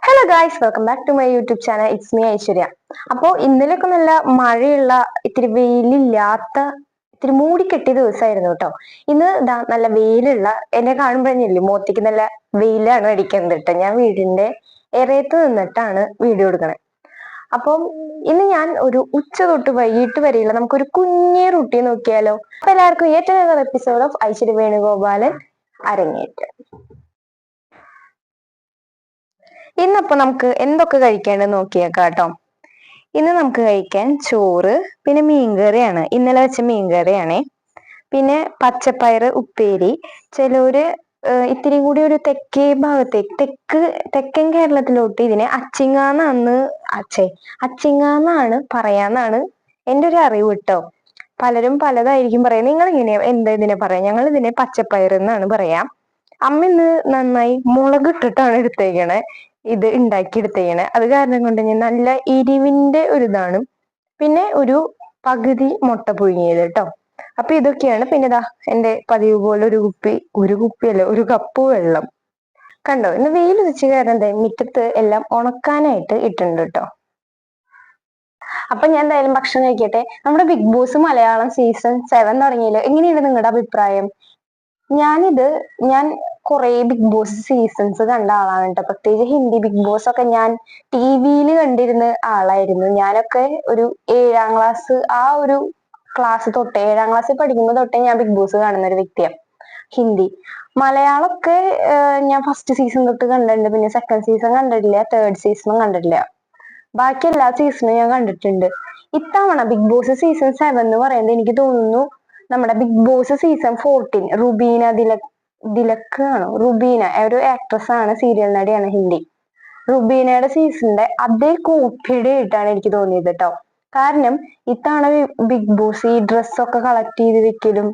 Hello guys, welcome back to my YouTube channel. It's me Aishwarya. അപ്പോൾ ഇന്നലെയൊക്കെ നല്ല മഴയുള്ള, ഇത്തിരി വെയിലില്ലാത്ത, ഇത്തിരി മൂടിക്കെട്ടിയ ദിവസമായിരുന്നു കേട്ടോ. ഇന്ന് നല്ല വെയിലുള്ള, എന്നെ കാണുമ്പോഴല്ലേ മോത്തിക്ക് നല്ല വെയിലാണ് അടിക്കുന്നത് കേട്ടോ. ഞാൻ വീടിന്റെ ഇറയത്ത് നിന്നിട്ടാണ് വീഡിയോ എടുക്കണേ. അപ്പം ഇന്ന് ഞാൻ ഒരു ഉച്ച തൊട്ട് വൈകിട്ട് വരെയുള്ള നമുക്കൊരു കുഞ്ഞേ റൂട്ടീൻ നോക്കിയാലോ. അപ്പൊ എല്ലാവർക്കും ഏറ്റവും നല്ല എപ്പിസോഡ് ഓഫ് ഐശ്വര്യ വേണുഗോപാലൻ അരങ്ങേറ്റം. ഇന്നപ്പോ നമുക്ക് എന്തൊക്കെ കഴിക്കേണ്ടത് നോക്കിയേക്കാം കേട്ടോ. ഇന്ന് നമുക്ക് കഴിക്കാൻ ചോറ്, പിന്നെ മീൻകറിയാണ്, ഇന്നലെ വെച്ച മീൻകറിയാണേ. പിന്നെ പച്ചപ്പയറ് ഉപ്പേരി. ചിലര് ഇത്തിരി കൂടി ഒരു തെക്കേ ഭാഗത്തേക്ക്, തെക്കൻ കേരളത്തിലോട്ട് ഇതിനെ അച്ചിങ്ങാന്നാണ് പറയാന്നാണ് എൻ്റെ ഒരു അറിവ് കേട്ടോ. പലരും പലതായിരിക്കും പറയാം. നിങ്ങൾ ഇങ്ങനെയാ എന്താ ഇതിനെ പറയാം? ഞങ്ങൾ ഇതിനെ പച്ചപ്പയർ എന്നാണ് പറയാം. അമ്മ ഇന്ന് നന്നായി മുളക് ഇട്ടിട്ടാണ് എടുത്തേക്കണേ, ഇത് ഉണ്ടാക്കി എടുത്തേക്കണേ. അത് കാരണം കൊണ്ട് ഞാൻ നല്ല എരിവിന്റെ ഒരിതാണ്. പിന്നെ ഒരു പകുതി മുട്ട പുഴുങ്ങിയത് കേട്ടോ. അപ്പൊ ഇതൊക്കെയാണ്. പിന്നെ ഇതാ എന്റെ പതിവ് പോലെ ഒരു കപ്പ് വെള്ളം. കണ്ടോ, ഇന്ന് വെയിൽ വെച്ച് കാരണം മുറ്റത്ത് എല്ലാം ഉണക്കാനായിട്ട് ഇട്ടുണ്ട് കേട്ടോ. അപ്പൊ ഞാൻ എന്തായാലും ഭക്ഷണം കഴിക്കട്ടെ. നമ്മുടെ ബിഗ് ബോസ് മലയാളം സീസൺ 7 തുടങ്ങിയല്ലോ. എങ്ങനെയാണ് നിങ്ങളുടെ അഭിപ്രായം? ഞാൻ കുറെ ബിഗ് ബോസ് സീസൺസ് കണ്ട ആളാണ് കേട്ടോ. പ്രത്യേകിച്ച് ഹിന്ദി ബിഗ് ബോസ് ഒക്കെ ഞാൻ ടിവിയിൽ കണ്ടിരുന്ന ആളായിരുന്നു. ഞാനൊക്കെ ഒരു 7ാം ക്ലാസ്, ആ ഒരു ക്ലാസ് തൊട്ടേ, 7ാം ക്ലാസ്സിൽ പഠിക്കുമ്പോൾ തൊട്ടേ ഞാൻ ബിഗ് ബോസ് കാണുന്ന ഒരു വ്യക്തിയാണ്. ഹിന്ദി, മലയാളമൊക്കെ ഞാൻ ഫസ്റ്റ് സീസൺ തൊട്ട് കണ്ടിട്ടുണ്ട്. പിന്നെ സെക്കൻഡ് സീസൺ കണ്ടിട്ടില്ല, തേർഡ് സീസണും കണ്ടിട്ടില്ല. ബാക്കി എല്ലാ സീസണും ഞാൻ കണ്ടിട്ടുണ്ട്. ഇത്തവണ ബിഗ് ബോസ് സീസൺ 7 എന്ന് പറയുന്നത് എനിക്ക് തോന്നുന്നു നമ്മുടെ ബിഗ് ബോസ് സീസൺ 14 റുബീന ദിലക് ആണോ, റുബീന ഒരു ആക്ട്രസ് ആണ്, സീരിയൽ നടിയാണ്, ഹിന്ദി. റുബീനയുടെ സീസണിന്റെ അതേ കോപ്പിയുടെ ആയിട്ടാണ് എനിക്ക് തോന്നിയത് കേട്ടോ. കാരണം ഇത്തവണ ബിഗ് ബോസ് ഈ ഡ്രസ്സൊക്കെ കളക്ട് ചെയ്ത് വെക്കലും,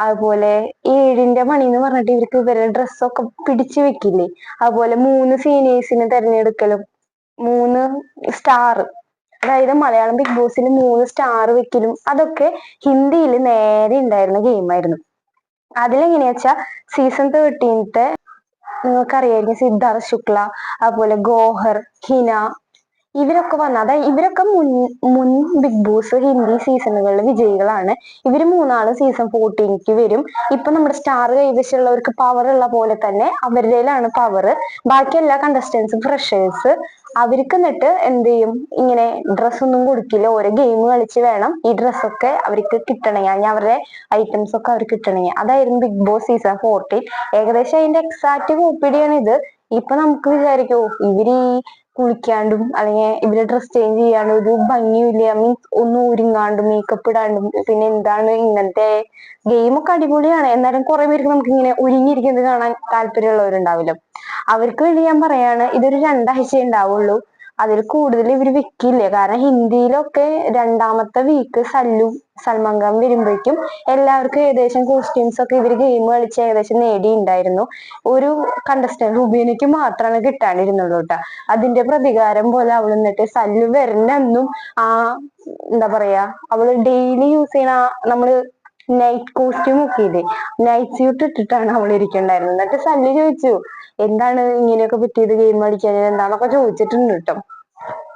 അതുപോലെ 7ന്റെ മണി എന്ന് പറഞ്ഞിട്ട് ഇവരുടെ ഡ്രസ്സൊക്കെ പിടിച്ചു വെക്കില്ലേ, അതുപോലെ 3 സീനിയേഴ്സിനെ തെരഞ്ഞെടുക്കലും, 3 സ്റ്റാർ, അതായത് മലയാളം ബിഗ് ബോസിൽ 3 സ്റ്റാർ വെക്കലും, അതൊക്കെ ഹിന്ദിയിൽ നേരെ ഉണ്ടായിരുന്ന ഗെയിമായിരുന്നു. അതിലെങ്ങനെയാ വെച്ചാ സീസൺ 13 നിങ്ങൾക്കറിയായിരിക്കും, സിദ്ധാർത്ഥ് ശുക്ല, അതുപോലെ ഗോഹർ, ഹിന, ഇവരൊക്കെ വന്ന, അതായത് ഇവരൊക്കെ മുൻ ബിഗ് ബോസ് ഹിന്ദി സീസണുകളിലെ വിജയികളാണ്. ഇവര് 3ആളും സീസൺ 14 വരും. ഇപ്പൊ നമ്മുടെ സ്റ്റാർ കൈവശമുള്ളവർക്ക് പവർ ഉള്ള പോലെ തന്നെ അവരുടെയിലാണ് പവർ. ബാക്കി എല്ലാ കണ്ടസ്റ്റൻസും ഫ്രഷേഴ്സ്. അവർക്ക് എന്നിട്ട് എന്ത് ചെയ്യും, ഇങ്ങനെ ഡ്രസ്സൊന്നും കൊടുക്കില്ല. ഓരോ ഗെയിം കളിച്ച് വേണം ഈ ഡ്രസ്സൊക്കെ അവർക്ക് കിട്ടണമെങ്കിൽ, അല്ലെങ്കിൽ അവരുടെ ഐറ്റംസ് ഒക്കെ അവർക്ക് കിട്ടണമെങ്കിൽ. അതായിരുന്നു ബിഗ് ബോസ് സീസൺ 14. ഏകദേശം അതിന്റെ എക്സാക്ട് കോപ്പിടിയാണ് ഇത്. ഇപ്പൊ നമുക്ക് വിചാരിക്കോ, ഇവര് ഈ കുളിക്കാണ്ടും അല്ലെങ്കിൽ ഇവര് ഡ്രസ് ചേഞ്ച് ചെയ്യാണ്ടും ഒരു ഭംഗിയില്ല, മീൻസ് ഒന്നും ഒരുങ്ങാണ്ടും മേക്കപ്പ് ഇടാണ്ടും, പിന്നെ എന്താണ് ഇങ്ങനത്തെ ഗെയിമൊക്കെ അടിപൊളിയാണ്. എന്നാലും കുറെ പേർക്ക് നമുക്ക് ഇങ്ങനെ ഒരുങ്ങിയിരിക്കുന്നത് കാണാൻ താല്പര്യമുള്ളവരുണ്ടാവില്ല. അവർക്ക് വേണ്ടി ഞാൻ പറയാണ്, ഇതൊരു 2 ആഴ്ച ഉണ്ടാവുള്ളൂ, അതിൽ കൂടുതൽ ഇവർ വെക്കില്ല. കാരണം ഹിന്ദിയിലൊക്കെ 2ാമത്തെ വീക്ക് സൽമാൻ ഖാൻ വരുമ്പോഴേക്കും എല്ലാവർക്കും ഏകദേശം കോസ്റ്റ്യൂംസ് ഒക്കെ ഇവർ ഗെയിം കളിച്ച് ഏകദേശം നേടിയിട്ടുണ്ടായിരുന്നു. ഒരു കണ്ടസ്റ്റന്റ് റുബീനയ്ക്ക് മാത്രമാണ് കിട്ടാണ്ടിരുന്നുള്ളൂ കേട്ടോ. അതിന്റെ പ്രതികാരം പോലെ അവൾ എന്നിട്ട് സല്ലു വരുന്നെന്നും എന്താ പറയാ, അവള് ഡെയിലി യൂസ് ചെയ്യണ നമ്മള് നൈറ്റ് കോസ്റ്റ്യൂം ഒക്കെ ഇല്ലേ, നൈറ്റ് സ്യൂട്ട് ഇട്ടിട്ടാണ് അവൾ ഇരിക്കണ്ടായിരുന്നത്. എന്നിട്ട് സല്ലു ചോദിച്ചു, എന്താണ് ഇങ്ങനെയൊക്കെ പറ്റിയത്, ഗെയിം കളിക്കാൻ എന്താന്നൊക്കെ ചോദിച്ചിട്ടുണ്ട് കേട്ടോ.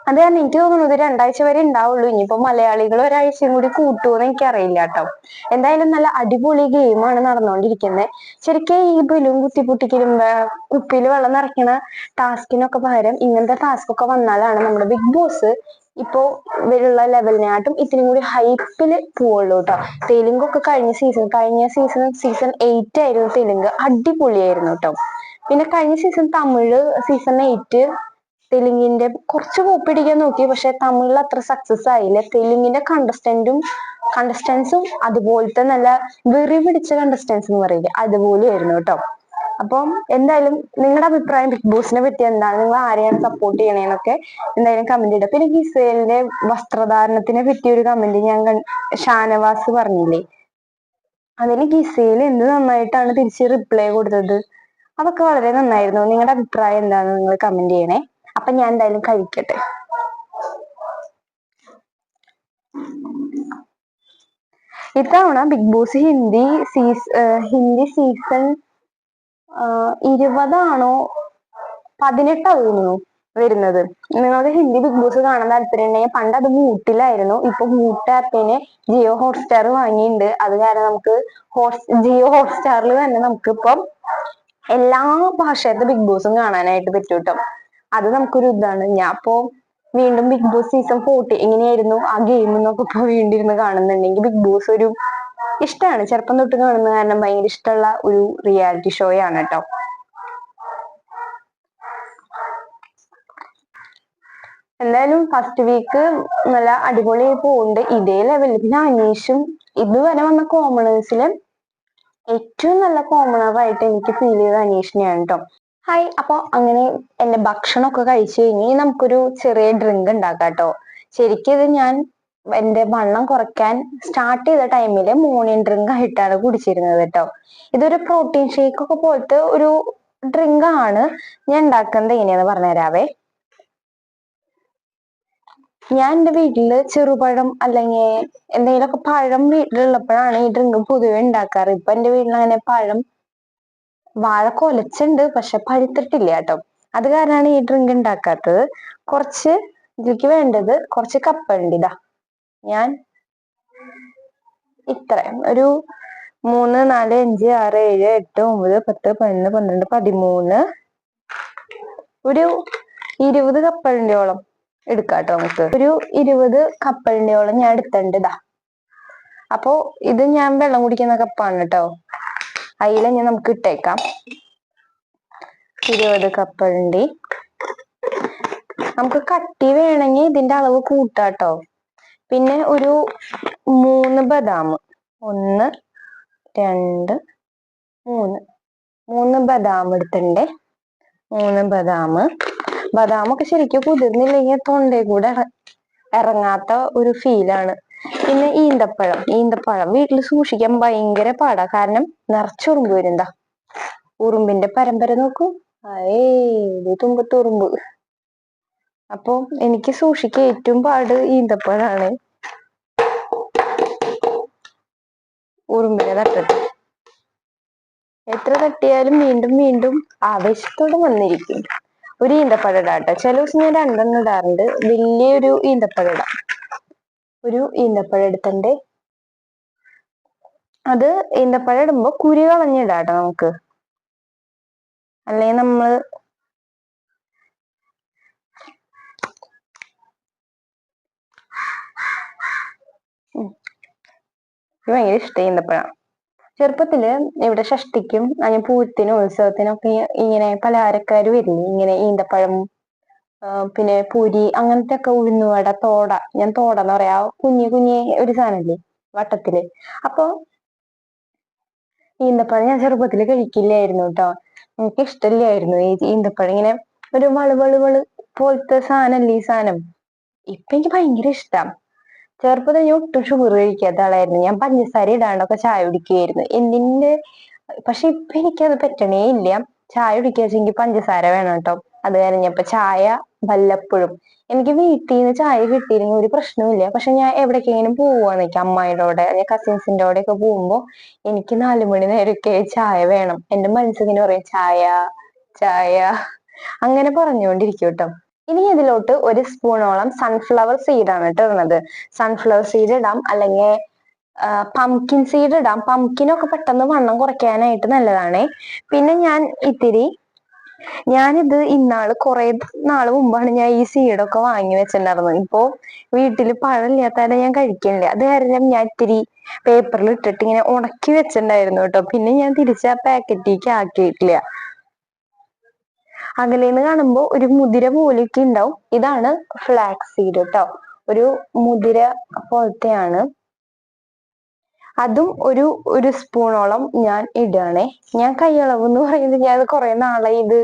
അത് കാരണം എനിക്ക് തോന്നുന്നത് 2 ആഴ്ച വരെ ഉണ്ടാവുള്ളൂ. ഇനിയിപ്പോ മലയാളികൾ ഒരാഴ്ചയും കൂടി കൂട്ടുമെന്ന് എനിക്കറിയില്ല കേട്ടോ. എന്തായാലും നല്ല അടിപൊളി ഗെയിമാണ് നടന്നുകൊണ്ടിരിക്കുന്നത്. ശരിക്കും ഈ ബലൂൺ കുത്തിപ്പൊട്ടിക്കലും കുപ്പിയിൽ വെള്ളം നിറയ്ക്കണ ടാസ്കിനൊക്കെ പകരം ഇങ്ങനത്തെ ടാസ്ക് ഒക്കെ വന്നാലാണ് നമ്മുടെ ബിഗ് ബോസ് ഇപ്പോ ഇവരുള്ള ലെവലിനായിട്ടും ഇത്തിരി കൂടി ഹൈപ്പില് പോവുള്ളൂ കേട്ടോ. തെലുങ്കൊക്കെ കഴിഞ്ഞ സീസൺ 8 ആയിരുന്നു തെലുങ്ക്, അടിപൊളിയായിരുന്നു കേട്ടോ. പിന്നെ കഴിഞ്ഞ സീസൺ തമിഴ് സീസൺ 8 തെലുങ്കിന്റെ കുറച്ച് കോപ്പി അടിക്കാൻ നോക്കി, പക്ഷെ തമിഴിൽ അത്ര സക്സസ് ആയില്ല. തെലുങ്കിന്റെ കണ്ടസ്റ്റൻസും അതുപോലത്തെ നല്ല വെറി പിടിച്ച കണ്ടസ്റ്റൻസ് എന്ന് പറയില്ലേ, അതുപോലെയായിരുന്നു കേട്ടോ. അപ്പം എന്തായാലും നിങ്ങളുടെ അഭിപ്രായം ബിഗ് ബോസിനെ പറ്റി എന്താണ്, നിങ്ങൾ ആരെയാണ് സപ്പോർട്ട് ചെയ്യണേന്നൊക്കെ എന്തായാലും കമന്റ് ഇടുക. പിന്നെ ഗിസേലിന്റെ വസ്ത്രധാരണത്തിനെ പറ്റിയ ഒരു കമന്റ് ഞാൻ ഷാനവാസ് പറഞ്ഞില്ലേ, അതിന് ഗിസേൽ എന്ത് നന്നായിട്ടാണ് തിരിച്ച് റിപ്ലൈ കൊടുത്തത്. അതൊക്കെ വളരെ നന്നായിരുന്നു. നിങ്ങളുടെ അഭിപ്രായം എന്താണെന്ന് നിങ്ങൾ കമന്റ് ചെയ്യണേ. അപ്പൊ ഞാൻ എന്തായാലും കഴിക്കട്ടെ. ഇത്തവണ ബിഗ് ബോസ് ഹിന്ദി സീസൺ 20 ആണോ 18 തോന്നുന്നു, വരുന്നത്. നിങ്ങൾക്ക് ഹിന്ദി ബിഗ് ബോസ് കാണാൻ താല്പര്യം ഉണ്ടെങ്കിൽ പണ്ട് അത് മൂട്ടിലായിരുന്നു. ഇപ്പൊ മൂട്ട് ആപ്പിന് ജിയോ ഹോട്ട്സ്റ്റാർ വാങ്ങിയിട്ടുണ്ട്. അത് കാരണം നമുക്ക് ജിയോ ഹോട്ട്സ്റ്റാറിൽ തന്നെ നമുക്ക് ഇപ്പം എല്ലാ ഭാഷയത്തെ ബിഗ് ബോസും കാണാനായിട്ട് പറ്റും കേട്ടോ. അത് നമുക്കൊരു ഇതാണ്. ഞാൻ ഇപ്പോ വീണ്ടും ബിഗ് ബോസ് സീസൺ 40 എങ്ങനെയായിരുന്നു ആ ഗെയിം എന്നൊക്കെ ഇപ്പൊ വീണ്ടും ഇരുന്ന് കാണുന്നുണ്ടെങ്കിൽ ബിഗ് ബോസ് ഒരു ഇഷ്ടമാണ്. ചെറുപ്പം തൊട്ട് കാണുന്ന കാരണം ഭയങ്കര ഇഷ്ടമുള്ള ഒരു റിയാലിറ്റി ഷോ ആണ് കേട്ടോ. എന്തായാലും ഫസ്റ്റ് വീക്ക് നല്ല അടിപൊളിയായി പോകുന്നുണ്ട്. ഇതേ ലെവലിൽ പിന്നെ അനീഷും ഇതുവരെ വന്ന കോമണേഴ്സില് ഏറ്റവും നല്ല കോമണറായിട്ട് എനിക്ക് ഫീൽ ചെയ്ത അനീഷിനെയാണ് കേട്ടോ. ഹായ്, അപ്പൊ അങ്ങനെ എന്റെ ഭക്ഷണമൊക്കെ കഴിച്ചു കഴിഞ്ഞ് നമുക്കൊരു ചെറിയ ഡ്രിങ്ക് ഉണ്ടാക്കാം കേട്ടോ. ശരിക്കും ഇത് ഞാൻ എന്റെ വണ്ണം കുറയ്ക്കാൻ സ്റ്റാർട്ട് ചെയ്ത ടൈമില് മോർണിംഗ് ഡ്രിങ്ക് ആയിട്ടാണ് കുടിച്ചിരുന്നത് കേട്ടോ. ഇതൊരു പ്രോട്ടീൻ ഷേക്ക് ഒക്കെ പോലത്തെ ഒരു ഡ്രിങ്ക് ആണ്. ഞാൻ ഉണ്ടാക്കുന്നത് എങ്ങനെയാന്ന് പറഞ്ഞുതരാവേ. ഞാൻ എന്റെ വീട്ടില് ചെറുപഴം അല്ലെങ്കിൽ എന്തെങ്കിലുമൊക്കെ പഴം വീട്ടിലുള്ളപ്പോഴാണ് ഈ ഡ്രിങ്ക് പൊതുവെ ഉണ്ടാക്കാറ്. ഇപ്പൊ എന്റെ വീട്ടിൽ അങ്ങനെ പഴം വാഴ കൊലച്ചുണ്ട്, പക്ഷെ പഴുത്തിട്ടില്ല കേട്ടോ. അത് കാരണമാണ് ഈ ഡ്രിങ്ക് ഉണ്ടാക്കാത്തത്. കുറച്ച് ഇതിലേക്ക് വേണ്ടത് കുറച്ച് കപ്പലണ്ടി. ഇതാ ഞാൻ ഇത്രയും ഒരു 3, 4, 5, 6, 7, 8, 9, 10, 11, 12, 13 ഒരു 20 കപ്പലണ്ടിയോളം എടുക്കാട്ടോ. നമുക്ക് ഒരു 20 കപ്പലണ്ടിയോളം ഞാൻ എടുത്തിട്ടുണ്ട്. ഇതാ അപ്പോ ഇത് ഞാൻ വെള്ളം കുടിക്കുന്ന കപ്പാണ് കേട്ടോ. അതിൽ ഞാൻ നമുക്ക് ഇട്ടേക്കാം 20 കപ്പലണ്ടി. നമുക്ക് കട്ടി വേണമെങ്കിൽ ഇതിന്റെ അളവ് കൂട്ടാട്ടോ. പിന്നെ ഒരു 3 ബദാം, 1, 2, 3 ബദാം എടുത്തിട്ടുണ്ട്. 3 ബദാമൊക്കെ ശരിക്കും കുതിർന്നില്ലെങ്കിൽ തൊണ്ടയിൽ കൂടെ ഇറങ്ങാത്ത ഒരു ഫീലാണ്. പിന്നെ ഈന്തപ്പഴം വീട്ടിൽ സൂക്ഷിക്കാൻ ഭയങ്കര പാടാ. കാരണം നിറച്ചുറുമ്പ് വരും. എന്താ ഉറുമ്പിന്റെ പരമ്പര നോക്കൂ. ഇത് തുമ്പത്ത് ഉറുമ്പ്. അപ്പൊ എനിക്ക് സൂക്ഷിക്കാൻ ഏറ്റവും പാട് ഈന്തപ്പഴാണ്. ഉറുമ്പിനെ തട്ടിട്ട് എത്ര തട്ടിയാലും വീണ്ടും വീണ്ടും ആവേശത്തോടെ വന്നിരിക്കും. ഒരു ഈന്തപ്പഴം ഇടാട്ടോ. ചില ദിവസം ഞാൻ 2 ഇടാറുണ്ട്. വലിയൊരു ഈന്തപ്പഴം ഇടാം. ഒരു ഈന്തപ്പഴം എടുത്തണ്ട്. അത് ഈന്തപ്പഴം ഇടുമ്പോ കുരു കളഞ്ഞിടാട്ടോ നമുക്ക്. അല്ലെങ്കിൽ നമ്മള് ഭയങ്കര ഇഷ്ടം ഈന്തപ്പഴം. ചെറുപ്പത്തില് ഇവിടെ ഷഷ്ടിക്കും അങ്ങനെ പൂരത്തിനും ഉത്സവത്തിനൊക്കെ ഇങ്ങനെ പലഹാരക്കാര് വരില്ലേ, ഇങ്ങനെ ഈന്തപ്പഴം പിന്നെ പൂരി അങ്ങനത്തെ ഒക്കെ ഉഴുന്നുവട, ഞാൻ തോടെന്ന് പറയാ, കുഞ്ഞി ഒരു സാധനല്ലേ വട്ടത്തില്. അപ്പൊ ഈന്തപ്പഴം ഞാൻ ചെറുപ്പത്തില് കഴിക്കില്ലായിരുന്നു കേട്ടോ. എനിക്ക് ഇഷ്ടമില്ലായിരുന്നു ഈ ഈന്തപ്പഴം. ഇങ്ങനെ ഒരു വള് പോലത്തെ സാധനല്ലേ ഈ സാധനം. ഇപ്പൊ എനിക്ക് ഭയങ്കര ഇഷ്ടം. ചെറുപ്പത്തിൽ ഞാൻ ഒട്ടും ഷുഗർ കഴിക്കാത്ത ആളായിരുന്നു. ഞാൻ പഞ്ചസാര ഇടാണ്ടൊക്കെ ചായ കുടിക്കുകയായിരുന്നു. പക്ഷെ ഇപ്പൊ എനിക്കത് പറ്റണേ ഇല്ല. ചായ കുടിക്കാച്ചെങ്കിൽ പഞ്ചസാര വേണം കേട്ടോ. അത് കഴിഞ്ഞപ്പോ ചായ വല്ലപ്പോഴും. എനിക്ക് വീട്ടിൽ നിന്ന് ചായ കിട്ടിയിരുന്നെങ്കിൽ ഒരു പ്രശ്നവുമില്ല. പക്ഷെ ഞാൻ എവിടേക്കെങ്കിലും പോവാന്നേക്ക് അമ്മായിയുടെ കൂടെ കസിൻസിന്റെ കൂടെ ഒക്കെ പോകുമ്പോ എനിക്ക് 4 മണി നേരമൊക്കെ ചായ വേണം. എന്റെ മനസ്സിങ്ങനെ പറയും ചായ ചായ, അങ്ങനെ പറഞ്ഞുകൊണ്ടിരിക്കും കേട്ടോ. ഇനി ഇതിലോട്ട് 1 സ്പൂണോളം സൺഫ്ലവർ സീഡ് ആണ് കേട്ടോ ഇടുന്നത്. സൺഫ്ലവർ സീഡ് ഇടാം, അല്ലെങ്കിൽ പംകിൻ സീഡ് ഇടാം. പംകിനൊക്കെ പെട്ടെന്ന് വണ്ണം കുറയ്ക്കാനായിട്ട് നല്ലതാണേ. പിന്നെ ഞാനിത് കുറെ നാള് മുമ്പാണ് ഞാൻ ഈ സീഡൊക്കെ വാങ്ങി വെച്ചിട്ടുണ്ടായിരുന്നത്. ഇപ്പൊ വീട്ടില് പഴമില്ലാത്തതാണ് ഞാൻ കഴിക്കണില്ല. അത് കാരണം ഞാൻ ഇത്തിരി പേപ്പറിൽ ഇട്ടിട്ട് ഇങ്ങനെ ഉണക്കി വെച്ചിട്ടുണ്ടായിരുന്നു കേട്ടോ. പിന്നെ ഞാൻ തിരിച്ച് ആ പാക്കറ്റിലേക്ക് ആക്കിയിട്ടില്ല. അകലേന്ന് കാണുമ്പോ ഒരു മുതിര പോലെയൊക്കെ ഉണ്ടാവും. ഇതാണ് ഫ്ലാക്സ് സീഡ് കേട്ടോ. ഒരു മുതിര പോലത്തെയാണ്. അതും ഒരു സ്പൂണോളം ഞാൻ ഇടുകയാണേ. ഞാൻ കൈയളവ് എന്ന് പറയുന്നത് ഞാൻ കുറെ നാളായി ഇത്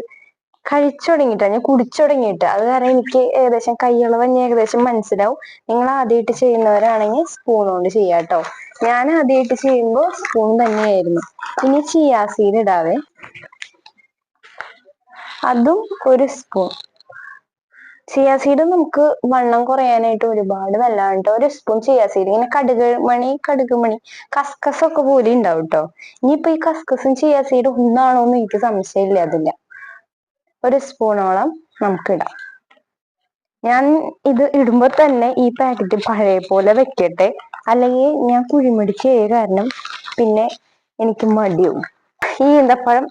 കഴിച്ചു തുടങ്ങിയിട്ടാ, ഞാൻ കുടിച്ചു തുടങ്ങിയിട്ട്. അത് കാരണം എനിക്ക് ഏകദേശം കൈയളവ് തന്നെ ഏകദേശം മനസ്സിലാവും. നിങ്ങൾ ആദ്യമായിട്ട് ചെയ്യുന്നവരാണെങ്കിൽ സ്പൂൺ കൊണ്ട് ചെയ്യാട്ടോ. ഞാൻ ആദ്യമായിട്ട് ചെയ്യുമ്പോൾ സ്പൂൺ തന്നെയായിരുന്നു. ഇനി ചിയാ സീഡ് ഇടാവേ. അതും 1 സ്പൂൺ. ചിയാ സീഡ് നമുക്ക് വണ്ണം കുറയാനായിട്ട് ഒരുപാട് നല്ലതാണ് കേട്ടോ. 1 സ്പൂൺ ചിയാ സീഡ്. ഇങ്ങനെ കടുക് മണി കസ്കസൊക്കെ പോലെ ഉണ്ടാവും കേട്ടോ. ഇനിയിപ്പോ ഈ കസ്കസും ചിയാ സീഡും ഒന്നാണോന്ന് എനിക്ക് സംശയമില്ല. 1 സ്പൂണോളം നമുക്ക് ഇടാം. ഞാൻ ഇത് ഇടുമ്പോ തന്നെ ഈ പാക്കറ്റ് പഴയ പോലെ വെക്കട്ടെ, അല്ലെങ്കിൽ ഞാൻ കുഴിമടിച്ച് കാരണം പിന്നെ എനിക്ക് മടിയാവും. ഈ ഈന്തപ്പഴം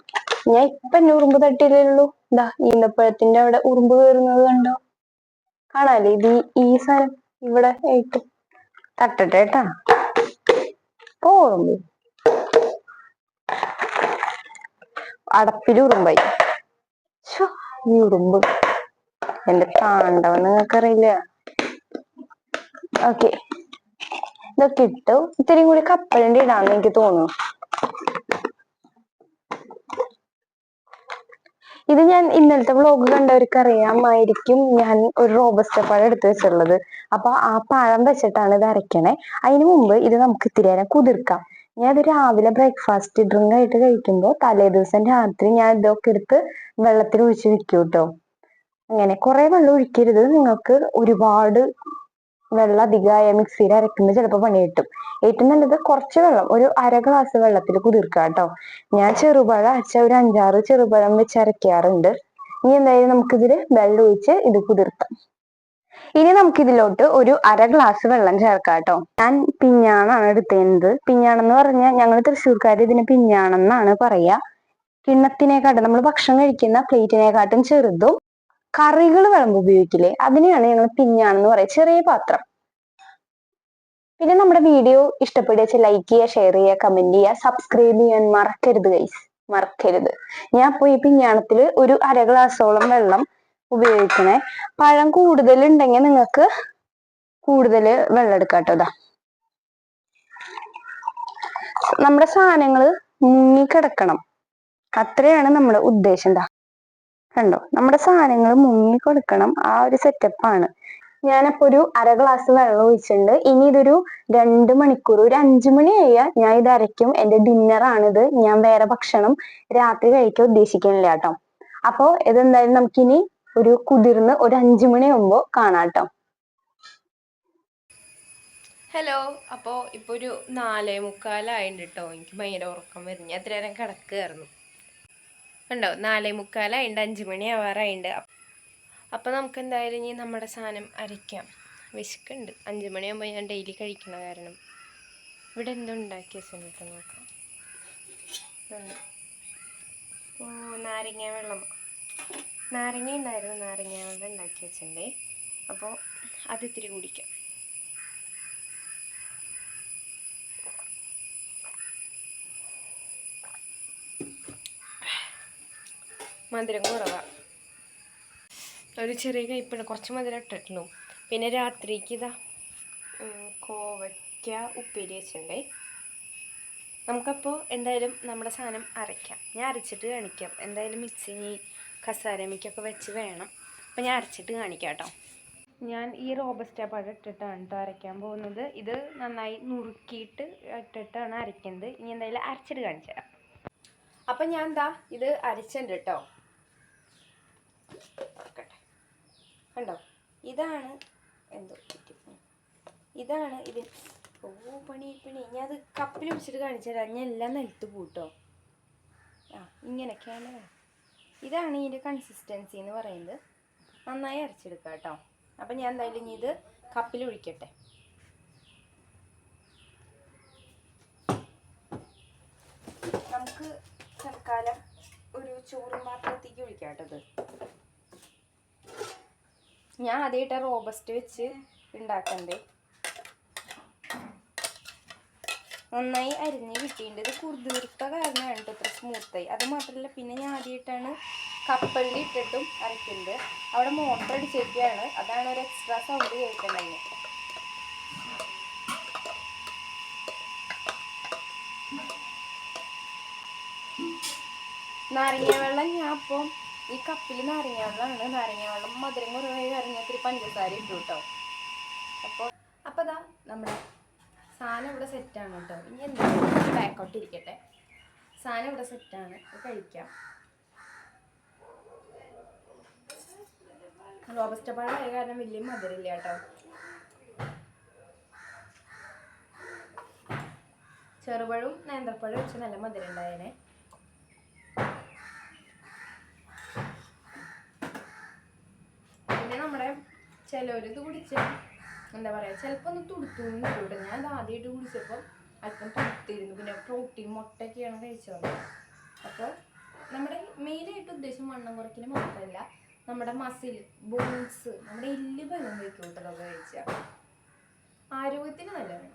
ഞാൻ ഇപ്പൊ എന്നെ ഉറുമ്പ് തട്ടിയില്ലുള്ളൂ. എന്താ ഈന്തപ്പഴത്തിന്റെ അവിടെ ഉറുമ്പ് കയറുന്നത് കണ്ടോ? കാണാല്ലേ ഇത് ഈ സാധനം ഇവിടെ ആയിട്ട് തട്ടട്ടെ കേട്ടാ. ഉറുമ്പ് അടപ്പില് ഉറുമ്പായി. ഈ ഉറുമ്പ് എന്റെ താണ്ടവം നിങ്ങൾക്കറിയില്ല. ഓക്കെ, ഇതൊക്കെ ഇട്ടു. ഇത്തിരി കൂടി കപ്പലണ്ടി ഇടാന്ന് എനിക്ക് തോന്നുന്നു. ഇത് ഞാൻ ഇന്നലത്തെ വ്ലോഗ് കണ്ടവർക്ക് അറിയാമായിരിക്കും. ഞാൻ ഒരു റോബസ്റ്റ പഴം എടുത്ത് വെച്ചിട്ടുള്ളത്. അപ്പൊ ആ പഴം വെച്ചിട്ടാണ് ഇത് അരക്കണേ. അതിനു മുമ്പ് ഇത് നമുക്ക് ഇത്തിരി നേരം കുതിർക്കാം. ഞാൻ ഇത് രാവിലെ ബ്രേക്ക്ഫാസ്റ്റ് ഡ്രിങ്ക് ആയിട്ട് കഴിക്കുമ്പോൾ തലേ ദിവസം രാത്രി ഞാൻ ഇതൊക്കെ എടുത്ത് വെള്ളത്തിൽ ഒഴിച്ച് വെക്കും കേട്ടോ. അങ്ങനെ കുറെ വെള്ളം ഒഴിക്കരുത്. നിങ്ങൾക്ക് ഒരുപാട് വെള്ളം അധികമായ മിക്സിയിൽ അരക്കുമ്പോൾ ചിലപ്പോൾ പണി കിട്ടും. ഏറ്റവും നല്ലത് കുറച്ച് വെള്ളം, ഒരു അര ഗ്ലാസ് വെള്ളത്തിൽ കുതിർക്കുക കേട്ടോ. ഞാൻ ചെറുപഴം അരച്ച ഒരു 5-6 ചെറുപഴം വെച്ച് അരയ്ക്കാറുണ്ട്. ഇനി എന്തായാലും നമുക്കിതില് വെള്ളം ഒഴിച്ച് ഇത് കുതിർത്താം. ഇനി നമുക്കിതിലോട്ട് ഒരു അര ഗ്ലാസ് വെള്ളം ചേർക്കാം കേട്ടോ. ഞാൻ പിഞ്ഞാണാണ് എടുത്തേണ്ടത്. പിഞ്ഞാണെന്ന് പറഞ്ഞാൽ ഞങ്ങൾ തൃശ്ശൂർക്കാർ ഇതിന് പിഞ്ഞാണെന്നാണ് പറയാ. കിണ്ണത്തിനെക്കാട്ടും നമ്മൾ ഭക്ഷണം കഴിക്കുന്ന പ്ലേറ്റിനെക്കാട്ടും ചെറുതും കറികൾ വിളമ്പ് ഉപയോഗിക്കില്ലേ, അതിനെയാണ് ഞങ്ങൾ പിഞ്ഞാണെന്ന് പറയാം. ചെറിയ പാത്രം. പിന്നെ നമ്മുടെ വീഡിയോ ഇഷ്ടപ്പെടുക ലൈക്ക് ചെയ്യുക, ഷെയർ ചെയ്യുക, കമന്റ് ചെയ്യുക, സബ്സ്ക്രൈബ് ചെയ്യാൻ മറക്കരുത് ഗൈസ്, മറക്കരുത്. ഞാൻ ഇപ്പോൾ ഈ പിഞ്ഞാണത്തില് ഒരു അര ഗ്ലാസോളം വെള്ളം ഉപയോഗിക്കണേ. പഴം കൂടുതൽ ഉണ്ടെങ്കിൽ നിങ്ങൾക്ക് കൂടുതൽ വെള്ളം എടുക്കാം കേട്ടോ. നമ്മുടെ സാധനങ്ങള് മുങ്ങിക്കിടക്കണം, അത്രയാണ് നമ്മുടെ ഉദ്ദേശം. കണ്ടോ, നമ്മുടെ സാധനങ്ങൾ മുങ്ങി കൊടുക്കണം. ആ ഒരു സെറ്റപ്പാണ്. ഞാനപ്പോ ഒരു അര ഗ്ലാസ് വെള്ളം ഒഴിച്ചിട്ടുണ്ട്. ഇനി ഇതൊരു 2 മണിക്കൂർ, ഒരു 5 മണി കഴിയാ ഞാൻ ഇത് അരയ്ക്കും. എന്റെ ഡിന്നറാണിത്. ഞാൻ വേറെ ഭക്ഷണം രാത്രി കഴിക്കാൻ ഉദ്ദേശിക്കുന്നില്ല കേട്ടോ. അപ്പൊ ഇതെന്തായാലും നമുക്കിനി ഒരു കുതിർന്ന് ഒരു 5 മണിയാകുമ്പോ കാണാം കേട്ടോ. ഹലോ, അപ്പോൾ ഇപ്പോൾ ഒരു 4:45 കേട്ടോ. എനിക്ക് ഭയങ്കര ഉറക്കം വരുന്നു. ഞാൻ എത്ര നേരം കിടക്കുകയായിരുന്നു കണ്ടോ. 4:45, 5 മണി ആവാറായിട്ടുണ്ട്. അപ്പോൾ നമുക്ക് എന്തായാലും ഇനി നമ്മുടെ സാധനം അരയ്ക്കാം. വിശക്കുണ്ട്. 5 മണിയാകുമ്പോൾ ഞാൻ ഡെയിലി കഴിക്കണ കാരണം. ഇവിടെ എന്തുണ്ടാക്കിയ സമയത്ത് നോക്കാം. ഓ, നാരങ്ങ വെള്ളം, നാരങ്ങ ഉണ്ടായിരുന്നു. നാരങ്ങ വെള്ളം ഉണ്ടാക്കി വെച്ചിട്ടുണ്ടേ. അപ്പോൾ അത് ഇത്തിരി കുടിക്കാം. മധുരം കുറവാണ്, ഒരു ചെറിയ കയ്പുണ്ട്. കുറച്ച് മധുരം ഇട്ടിട്ടുള്ളൂ. പിന്നെ രാത്രിക്ക് ഇതാ കോവയ്ക്ക ഉപ്പേരി വെച്ചിട്ടുണ്ടേ. നമുക്കപ്പോൾ എന്തായാലും നമ്മുടെ സാധനം അരയ്ക്കാം. ഞാൻ അരച്ചിട്ട് കാണിക്കാം. എന്തായാലും മിക്സിങ് കസാരമിക്കൊക്കെ വെച്ച് വേണം. അപ്പോൾ ഞാൻ അരച്ചിട്ട് കാണിക്കാം കേട്ടോ. ഞാൻ ഈ റോബസ്റ്റ പഴം ഇട്ടിട്ടാണ് കേട്ടോ അരയ്ക്കാൻ പോകുന്നത്. ഇത് നന്നായി നുറുക്കിയിട്ട് ഇട്ടിട്ടാണ് അരയ്ക്കുന്നത്. ഇനി എന്തായാലും അരച്ചിട്ട് കാണിച്ചു തരാം. അപ്പം ഞാൻ എന്താ ഇത് അരച്ചിട്ടുണ്ട് കേട്ടോ. കണ്ടോ, ഇതാണ് ഇതാണ് ഇത്. ഓ, പണി. ഞാൻ അത് കപ്പിൽ പിടിച്ചിട്ട് കാണിച്ചു തരാം. ഞാൻ എല്ലാം നിലത്ത് പൂട്ടോ. ഇങ്ങനെയൊക്കെയാണ്. ഇതാണ് ഇതിൻ്റെ കൺസിസ്റ്റൻസി എന്ന് പറയുന്നത്. നന്നായി അരച്ചെടുക്കുക കേട്ടോ. അപ്പം ഞാൻ എന്തായാലും ഇനി ഇത് കപ്പിൽ ഒഴിക്കട്ടെ. നമുക്ക് തൽക്കാലം ഒരു ചോറും പാത്രത്തേക്ക് ഒഴിക്കാം കേട്ടത്. ഞാൻ ആദ്യമായിട്ട് റോബസ്റ്റ് വെച്ച് ഉണ്ടാക്കണ്ടേ. നന്നായി അരിഞ്ഞ് കിട്ടിയിട്ടുണ്ട്. ഇത് കുതിർത്ത കാരണമാണ് കേട്ടോ ഇത്ര സ്മൂത്തായി. അത് മാത്രമല്ല, പിന്നെ ഞാൻ ആദ്യമായിട്ടാണ് കപ്പലിൽ ഇട്ടിട്ടും അരയ്ക്കുന്നത്. അവിടെ മോട്ടർ അടിച്ചേക്കുകയാണ്. അതാണ് ഒരു എക്സ്ട്രാ സൗണ്ട് കേൾക്കുന്നത്. നാരങ്ങ വെള്ളം ഞാൻ അപ്പോൾ ഈ കപ്പിൽ നാരങ്ങ വെള്ളമാണ്. നാരങ്ങ വെള്ളം മധുരം കുറവായി കാരണം ഇത്തിരി പഞ്ചസാര ഇട്ടു കേട്ടോ. അപ്പോൾ ഇതാ നമ്മുടെ സാധനം ഇവിടെ സെറ്റാണ് കേട്ടോ. ഇനി എന്തായാലും ബാക്കോട്ട് ഇരിക്കട്ടെ. സാധനം ഇവിടെ സെറ്റാണ്, കഴിക്കാം. റോബസ്റ്റ പഴം ആയ കാരണം വലിയ മധുരമില്ല കേട്ടോ. ചെറുപഴവും നേന്ത്രപ്പഴം വെച്ച് നല്ല മധുരം ഉണ്ടായേനെ. പിന്നെ നമ്മുടെ ചിലവർ ഇത് കുടിച്ച എന്താ പറയുക, ചിലപ്പോൾ ഒന്ന് തുടുത്തുന്നു കേട്ടോ. ഞാൻ അത് ആദ്യമായിട്ട് കുടിച്ചപ്പോൾ അല്പം തുടുത്തിരുന്നു. പിന്നെ പ്രോട്ടീൻ മുട്ടയൊക്കെയാണ് കഴിച്ചത്. അപ്പോൾ നമ്മുടെ മെയിനായിട്ട് ഉദ്ദേശം വണ്ണം കുറയ്ക്കൽ മാത്രമല്ല, നമ്മുടെ മസിൽ, ബോൺസ്, നമ്മുടെ എല്ല് ബലം വയ്ക്കും കേട്ടോ അതൊക്കെ കഴിച്ചാൽ. ആരോഗ്യത്തിന് നല്ലതാണ്.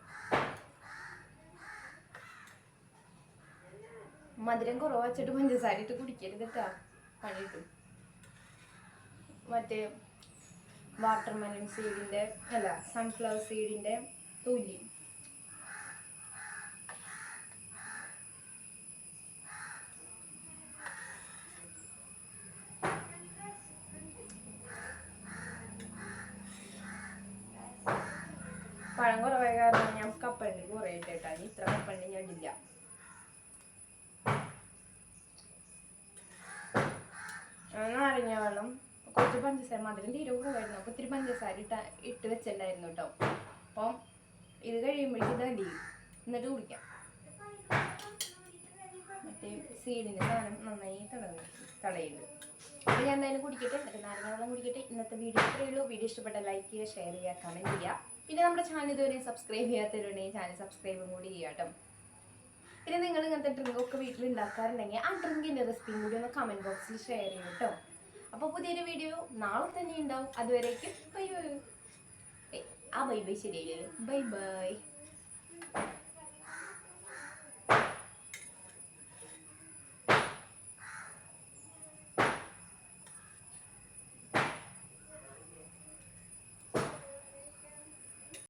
മധുരം കുറവ് വെച്ചിട്ട് പഞ്ചസാര ഇട്ട് കുടിക്കരുത് കേട്ടാ, പണി കിട്ടും. മറ്റേ വാട്ടർമെലൺ സീഡിൻ്റെ അല്ല സൺഫ്ലവർ സീഡിൻ്റെ തൊലി പഴം കുറവായ കാരണം ഞാൻ കപ്പലണ്ടി കുറേ ഇട്ടേട്ടാ. ഇത്ര കപ്പലണ്ടി ഞാൻ ഇടില്ല. നാരങ്ങ വെള്ളം, കുറച്ച് പഞ്ചസാര, മധുരം തീരെ കുറവായിരുന്നു. അപ്പോൾ ഇത്തിരി പഞ്ചസാര ഇട്ട് വെച്ചിട്ടുണ്ടായിരുന്നു കേട്ടോ. അപ്പം ഇത് കഴിയുമ്പോഴേക്കും ഇത് അടിയും, എന്നിട്ട് കുടിക്കാം. മറ്റേ സീഡിൻ്റെ സാധനം നന്നായി തടയുണ്ട്. അപ്പോൾ ഞാൻ എന്തായാലും കുടിക്കട്ടെ, എന്നിട്ട് നാരങ്ങ വെള്ളം കുടിക്കട്ടെ. ഇന്നത്തെ വീഡിയോ ഇത്രയേ ഉള്ളൂ. വീഡിയോ ഇഷ്ടപ്പെട്ട ലൈക്ക് ചെയ്യുക, ഷെയർ ചെയ്യുക, കമൻറ്റ് ചെയ്യുക. പിന്നെ നമ്മുടെ ചാനൽ ഇതുവരെ സബ്സ്ക്രൈബ് ചെയ്യാത്തവരുണ്ടെങ്കിൽ ചാനൽ സബ്സ്ക്രൈബും കൂടി ചെയ്യുക കേട്ടോ. പിന്നെ നിങ്ങൾ ഇങ്ങനത്തെ ഡ്രിങ്കൊക്കെ വീട്ടിൽ ഉണ്ടാക്കാറുണ്ടെങ്കിൽ ആ ഡ്രിങ്കിൻ്റെ റെസിപ്പിയും കൂടി ഒന്ന് കമൻറ്റ് ബോക്സിൽ ഷെയർ ചെയ്യും കേട്ടോ. അപ്പോൾ പുതിയൊരു വീഡിയോ നാളെ തന്നെ ഉണ്ടാവും. അതുവരേക്കും ബൈ ബൈ. ആ ബൈ ബൈ ശരിയല്ലോ. Bye by.